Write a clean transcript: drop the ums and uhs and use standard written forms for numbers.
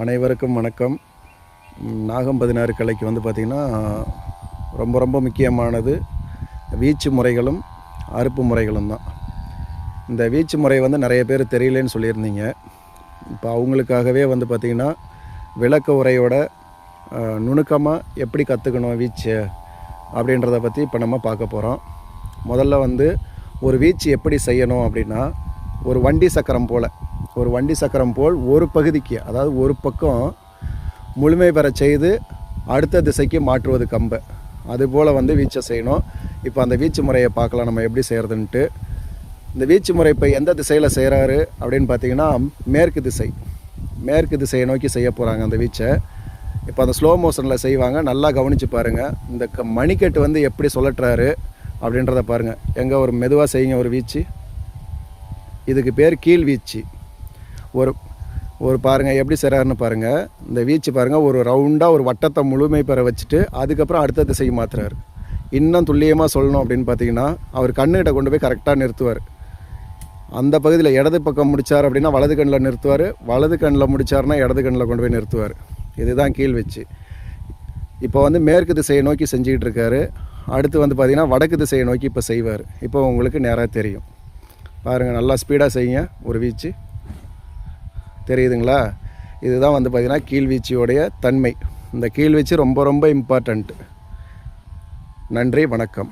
அனைவருக்கும் வணக்கம். நாகம் 16 கலைக்கு வந்து பார்த்திங்கன்னா ரொம்ப ரொம்ப முக்கியமானது வீச்சு முறைகளும் அறுப்பு முறைகளும் தான். இந்த வீச்சு முறை வந்து நிறைய பேர் தெரியலேன்னு சொல்லியிருந்தீங்க. இப்போ அவங்களுக்காகவே வந்து பார்த்திங்கன்னா விளக்க உரையோட நுணுக்கமாக எப்படி கற்றுக்கணும் வீச்சு அப்படின்றத பற்றி இப்போ நம்ம பார்க்க போகிறோம். முதல்ல வந்து ஒரு வீச்சு எப்படி செய்யணும் அப்படின்னா, ஒரு வண்டி சக்கரம் போல் ஒரு பகுதிக்கு, அதாவது ஒரு பக்கம் முழுமை பெற செய்து அடுத்த திசைக்கு மாற்றுவது கம்பை, அதுபோல் வந்து வீச்சை செய்யணும். இப்போ அந்த வீச்சு முறையை பார்க்கலாம் நம்ம எப்படி செய்கிறதுன்ட்டு. இந்த வீச்சு முறை இப்போ எந்த திசையில் செய்கிறாரு அப்படின்னு பார்த்தீங்கன்னா, மேற்கு திசையை நோக்கி செய்ய போகிறாங்க அந்த வீச்சை. இப்போ அந்த ஸ்லோ மோஷனில் செய்வாங்க, நல்லா கவனித்து பாருங்கள். இந்த மணிக்கட்டு வந்து எப்படி சுழற்றுறாரு அப்படின்றத பாருங்கள். எங்கே ஒரு மெதுவாக செய்யுங்க ஒரு வீச்சு. இதுக்கு பேர் கீழ் வீச்சு. ஒரு பாருங்கள் எப்படி செய்கிறாருன்னு பாருங்கள். இந்த வீச்சு பாருங்கள், ஒரு ரவுண்டாக ஒரு வட்டத்தை முழுமை பெற வச்சுட்டு அதுக்கப்புறம் அடுத்த திசைக்கு மாற்றுறாரு. இன்னும் துல்லியமாக சொல்லணும் அப்படின்னு பார்த்தீங்கன்னா, அவர் கண்ணுகிட்ட கொண்டு போய் கரெக்டாக நிறுத்துவார். அந்த பகுதியில் இடது பக்கம் முடித்தார் அப்படின்னா வலது கண்ணில் நிறுத்துவார், வலது கண்ணில் முடித்தார்னா இடது கண்ணில் கொண்டு போய் நிறுத்துவார். இதுதான் கீழ் வீச்சு. இப்போ வந்து மேற்கு திசையை நோக்கி செஞ்சுக்கிட்டு இருக்காரு. அடுத்து வந்து பார்த்திங்கன்னா வடக்கு திசையை நோக்கி இப்போ செய்வார். இப்போ உங்களுக்கு நேராக தெரியும் பாருங்கள். நல்லா ஸ்பீடாக செய்யுங்க ஒரு வீச்சு. தெரியுதுங்களா? இதுதான் வந்து பார்த்திங்கன்னா கீழ்வீச்சியோடைய தன்மை. இந்த கீழ்வீச்சு ரொம்ப ரொம்ப இம்பார்ட்டண்ட்டு. நன்றி, வணக்கம்.